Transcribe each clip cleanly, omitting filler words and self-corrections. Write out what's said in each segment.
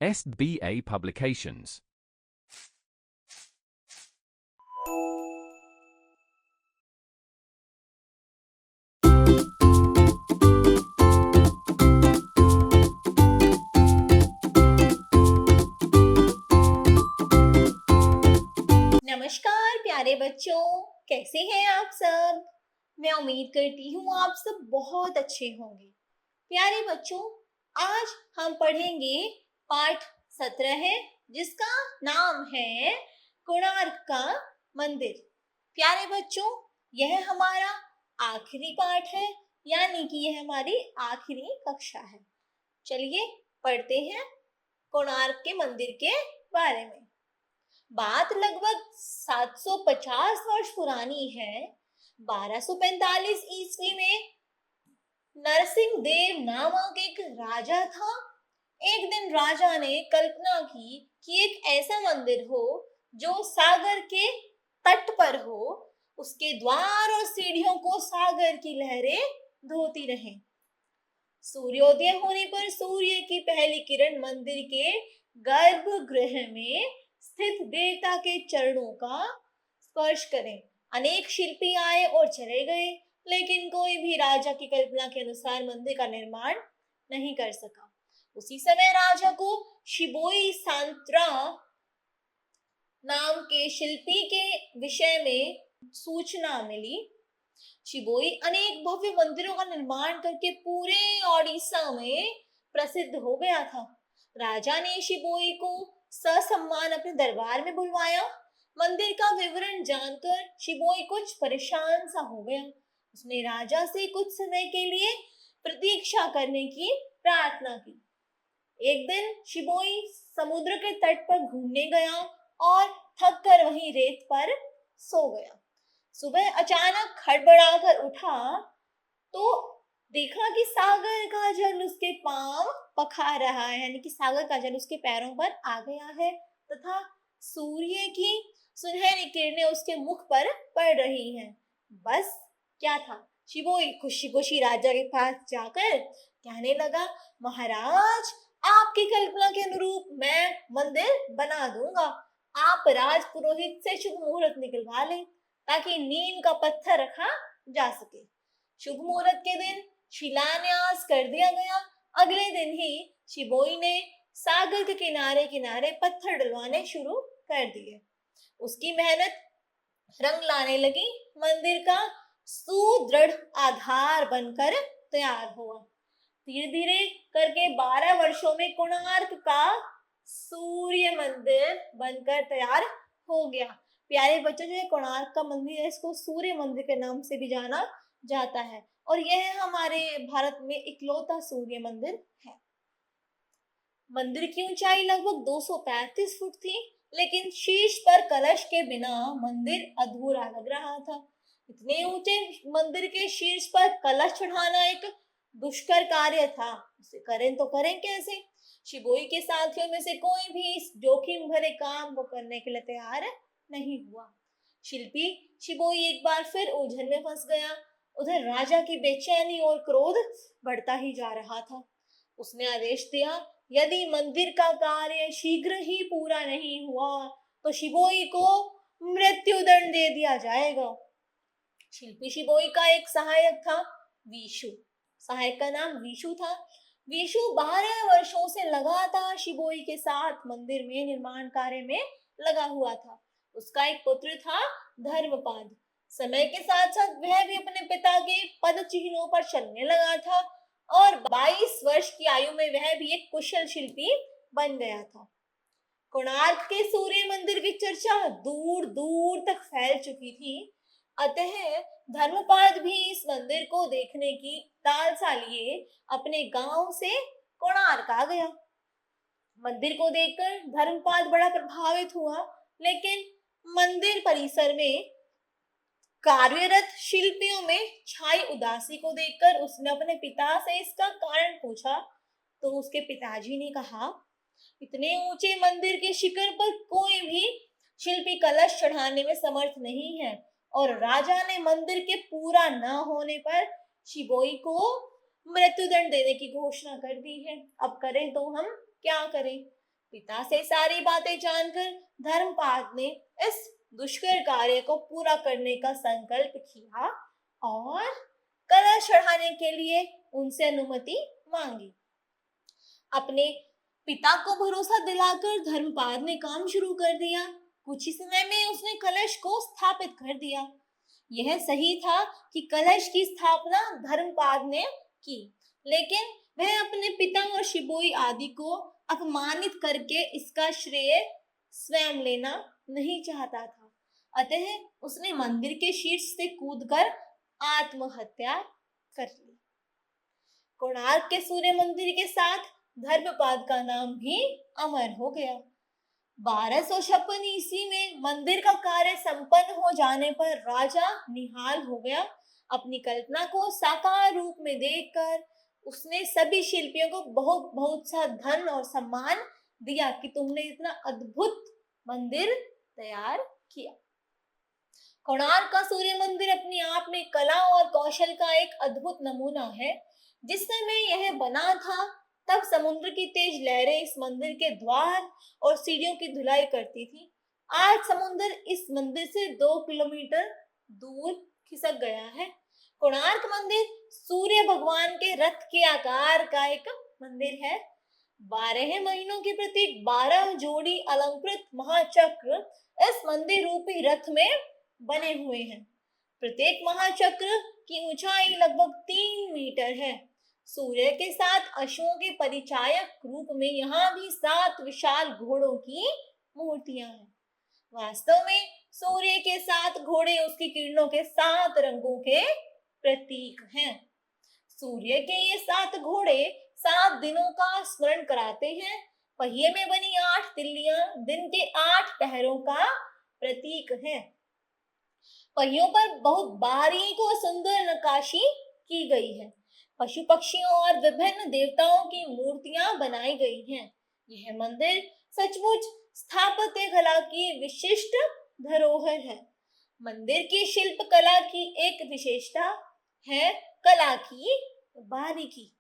SBA Publications. नमस्कार प्यारे बच्चों, कैसे हैं आप सब। मैं उम्मीद करती हूँ आप सब बहुत अच्छे होंगे। प्यारे बच्चों, आज हम पढ़ेंगे पाठ 17 है, जिसका नाम है कोणार्क का मंदिर। प्यारे बच्चों, यह हमारा आखिरी पाठ है, यानी कि यह हमारी आखिरी कक्षा है। चलिए पढ़ते हैं कोणार्क के मंदिर के बारे में। बात लगभग 750 वर्ष पुरानी है। 1245 ईस्वी में नरसिंह देव नामक एक राजा था। एक दिन राजा ने कल्पना की कि एक ऐसा मंदिर हो जो सागर के तट पर हो, उसके द्वार और सीढ़ियों को सागर की लहरें धोती रहें। सूर्योदय होने पर सूर्य की पहली किरण मंदिर के गर्भगृह में स्थित देवता के चरणों का स्पर्श करें। अनेक शिल्पी आए और चले गए, लेकिन कोई भी राजा की कल्पना के अनुसार मंदिर का निर्माण नहीं कर सका। उसी समय राजा को शिबोई सांत्रा नाम के शिल्पी के विषय में सूचना मिली। शिबोई अनेक भव्य मंदिरों का निर्माण करके पूरे ओडिशा में प्रसिद्ध हो गया था। राजा ने शिबोई को ससम्मान अपने दरबार में बुलवाया। मंदिर का विवरण जानकर शिबोई कुछ परेशान सा हो गया। उसने राजा से कुछ समय के लिए प्रतीक्षा करने की प्रार्थना की। एक दिन शिबोई समुद्र के तट पर घूमने गया और थक कर वहीं रेत पर सो गया। सुबह अचानक खड़बड़ाकर उठा तो देखा कि सागर का जल उसके पांव पखार रहा है, यानी कि सागर का जल उसके पैरों पर आ गया है तथा सूर्य की सुनहरी किरणें उसके मुख पर पड़ रही हैं। बस क्या था, शिबोई खुशी खुशी राजा के पास जाकर कहने लगा, महाराज, आपकी कल्पना के अनुरूप मैं मंदिर बना दूंगा। आप राज पुरोहित से शुभ मुहूर्त निकलवा लें ताकि नीम का पत्थर रखा जा सके। शुभ मुहूर्त के दिन शिलान्यास कर दिया गया। अगले दिन ही शिबोई ने सागर के किनारे किनारे पत्थर डलवाने शुरू कर दिए। उसकी मेहनत रंग लाने लगी। मंदिर का सुदृढ़ आधार बनकर तैयार हुआ। धीरे धीरे करके 12 वर्षों में कोणार्क का सूर्य मंदिर बनकर तैयार हो गया। प्यारे बच्चों, जो है कोणार्क का मंदिर है, इसको सूर्य मंदिर के नाम से भी जाना जाता है और यह हमारे भारत में इकलौता सूर्य मंदिर है। मंदिर की ऊंचाई लगभग 235 फुट थी, लेकिन शीर्ष पर कलश के बिना मंदिर अधूरा लग रहा था। इतने ऊंचे मंदिर के शीर्ष पर कलश चढ़ाना एक दुष्कर कार्य था। उसे करें तो करें कैसे। शिबोई के साथियों में से कोई भी इस जोखिम भरे काम को करने के लिए तैयार नहीं हुआ। शिल्पी शिबोई एक बार फिर उलझन में फंस गया। उधर राजा की बेचैनी और क्रोध बढ़ता ही जा रहा था। उसने आदेश दिया, यदि मंदिर का कार्य शीघ्र ही पूरा नहीं हुआ तो शिबोई को मृत्यु दंड दे दिया जाएगा। शिल्पी शिबोई का एक सहायक था, विशु। सहायक का नाम विशु था। विशु 12 वर्षों से लगातार शिबोई के साथ मंदिर में निर्माण कार्य में लगा हुआ था। उसका एक पुत्र था, धर्मपाद। समय के साथ साथ वह भी अपने पिता के पद चिन्हों पर चलने लगा था और 22 वर्ष की आयु में वह भी एक कुशल शिल्पी बन गया था। कोणार्क के सूर्य मंदिर की चर्चा दूर दूर तक फैल चुकी थी। अतः धर्मपाद भी इस मंदिर को देखने की लालसा लिए अपने गांव से कोणार्क आ गया। मंदिर को देखकर धर्मपाद बड़ा प्रभावित हुआ, लेकिन मंदिर परिसर में कार्यरत शिल्पियों में छाई उदासी को देखकर उसने अपने पिता से इसका कारण पूछा तो उसके पिताजी ने कहा, इतने ऊंचे मंदिर के शिखर पर कोई भी शिल्पी कलश चढ़ाने में समर्थ नहीं है और राजा ने मंदिर के पूरा न होने पर शिबोई को मृत्युदंड देने की घोषणा कर दी है। अब करें तो हम क्या करें। पिता से सारी बातें जानकर धर्मपाद ने इस दुष्कर कार्य को पूरा करने का संकल्प किया और कलश चढ़ाने के लिए उनसे अनुमति मांगी। अपने पिता को भरोसा दिलाकर धर्मपाद ने काम शुरू कर दिया। कुछ ही समय में उसने कलश को स्थापित कर दिया। यह सही था कि कलश की स्थापना धर्मपाद ने की, लेकिन वह अपने पिता और शिबोई आदि को अपमानित करके इसका श्रेय स्वयं लेना नहीं चाहता था। अतः उसने मंदिर के शीर्ष से कूदकर आत्महत्या कर ली। कोणार्क के सूर्य मंदिर के साथ धर्मपाद का नाम भी अमर हो गया। 1256 ईस्वी में मंदिर का कार्य संपन्न हो जाने पर राजा निहाल हो गया। अपनी कल्पना को साकार रूप में देखकर उसने सभी शिल्पियों को बहुत बहुत सा धन और सम्मान दिया कि तुमने इतना अद्भुत मंदिर तैयार किया। कोणार्क का सूर्य मंदिर अपने आप में कला और कौशल का एक अद्भुत नमूना है। जिस समय यह बना था तब समुद्र की तेज लहरें इस मंदिर के द्वार और सीढ़ियों की धुलाई करती थी। आज समुद्र इस मंदिर से 2 किलोमीटर दूर खिसक गया है। कोणार्क मंदिर सूर्य भगवान के रथ के आकार का एक मंदिर है। 12 महीनों के प्रतीक 12 जोड़ी अलंकृत महाचक्र इस मंदिर रूपी रथ में बने हुए हैं। प्रत्येक महाचक्र की ऊंचाई लगभग 3 मीटर है। सूर्य के साथ अश्वों के परिचायक रूप में यहाँ भी 7 विशाल घोड़ों की मूर्तियां हैं। वास्तव में सूर्य के 7 घोड़े उसकी किरणों के 7 रंगों के प्रतीक हैं। सूर्य के ये 7 घोड़े 7 दिनों का स्मरण कराते हैं। पहिए में बनी 8 तिल्लियां दिन के 8 पहरों का प्रतीक है। पहियों पर बहुत बारीक और सुंदर नक्काशी की गई है। पशु पक्षियों और विभिन्न देवताओं की मूर्तियां बनाई गई हैं। यह मंदिर सचमुच स्थापत्य कला की विशिष्ट धरोहर है। मंदिर की शिल्प कला की एक विशेषता है कला की बारीकी।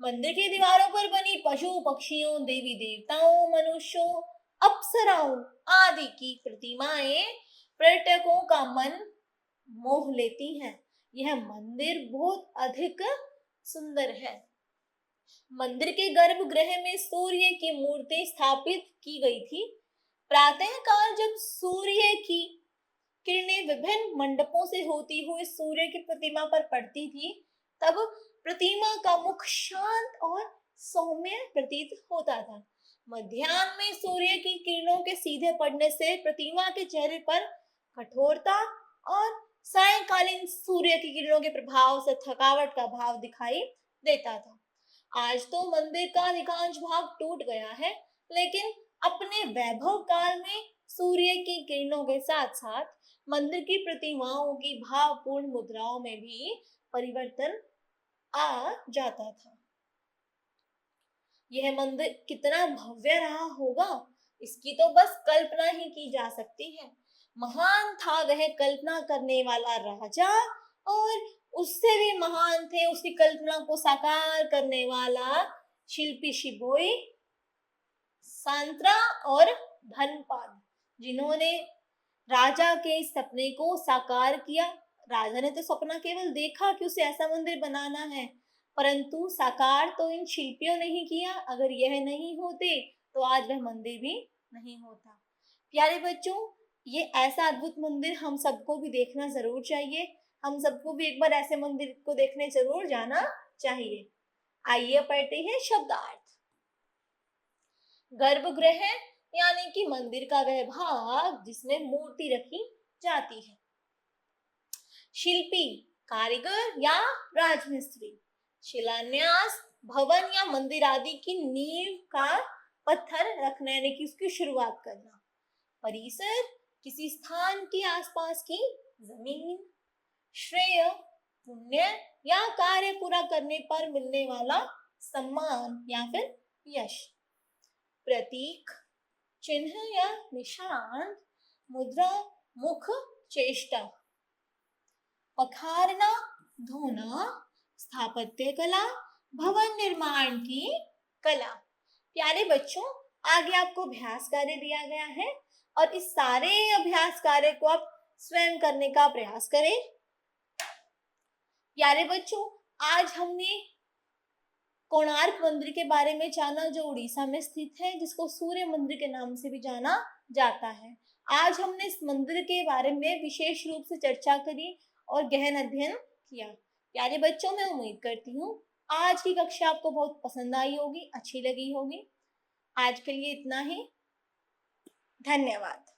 मंदिर की दीवारों पर बनी पशु पक्षियों, देवी देवताओं, मनुष्यों, अप्सराओं आदि की प्रतिमाएं पर्यटकों का मन मोह लेती हैं। यह मंदिर बहुत अधिक सुंदर है। मंदिर के गर्भगृह में सूर्य की मूर्ति स्थापित की गई थी। प्रातः काल जब सूर्य की किरणें विभिन्न मंडपों से होती हुई सूर्य की प्रतिमा पर पड़ती थी, तब प्रतिमा का मुख शांत और सौम्य प्रतीत होता था। मध्याह्न में सूर्य की किरणों के सीधे पड़ने से प्रतिमा के चेहरे पर कठोरता और सायंकालीन सूर्य की किरणों के प्रभाव से थकावट का भाव दिखाई देता था। आज तो मंदिर का अधिकांश भाग टूट गया है, लेकिन अपने वैभव काल में सूर्य की किरणों के साथ साथ मंदिर की प्रतिमाओं की भावपूर्ण मुद्राओं में भी परिवर्तन आ जाता था। यह मंदिर कितना भव्य रहा होगा, इसकी तो बस कल्पना ही की जा सकती है। महान था वह कल्पना करने वाला राजा, और उससे भी महान थे उसकी कल्पना को साकार करने वाला शिल्पी शिबोई, सांत्रा और धर्मपाद, जिन्होंने राजा के इस सपने को साकार किया। राजा ने तो सपना केवल देखा कि उसे ऐसा मंदिर बनाना है, परंतु साकार तो इन शिल्पियों ने ही किया। अगर यह नहीं होते तो आज वह मंदिर भी नहीं होता। प्यारे बच्चों, ये ऐसा अद्भुत मंदिर हम सबको भी देखना जरूर चाहिए। हम सबको भी एक बार ऐसे मंदिर को देखने जरूर जाना चाहिए। आइए पढ़ते हैं शब्दार्थ। गर्भगृह यानी कि मंदिर का वह भाग जिसमें मूर्ति रखी जाती है। शिल्पी, कारीगर या राजमिस्त्री। शिलान्यास, भवन या मंदिर आदि की नींव का पत्थर रखना यानी कि उसकी शुरुआत करना। परिसर, किसी स्थान के आसपास की जमीन। श्रेय, पुण्य या कार्य पूरा करने पर मिलने वाला सम्मान या फिर यश। प्रतीक, चिन्ह या निशान। मुद्रा, मुख, चेष्टा। पखारना, धोना। स्थापत्य कला, भवन निर्माण की कला। प्यारे बच्चों, आगे आपको अभ्यास कार्य दिया गया है और इस सारे अभ्यास कार्य को आप स्वयं करने का प्रयास करें। प्यारे बच्चों, आज हमने कोणार्क मंदिर के बारे में जाना, जो उड़ीसा में स्थित है, जिसको सूर्य मंदिर के नाम से भी जाना जाता है। आज हमने इस मंदिर के बारे में विशेष रूप से चर्चा करी और गहन अध्ययन किया। प्यारे बच्चों, मैं उम्मीद करती हूँ आज की कक्षा आपको बहुत पसंद आई होगी, अच्छी लगी होगी। आज के लिए इतना ही। धन्यवाद।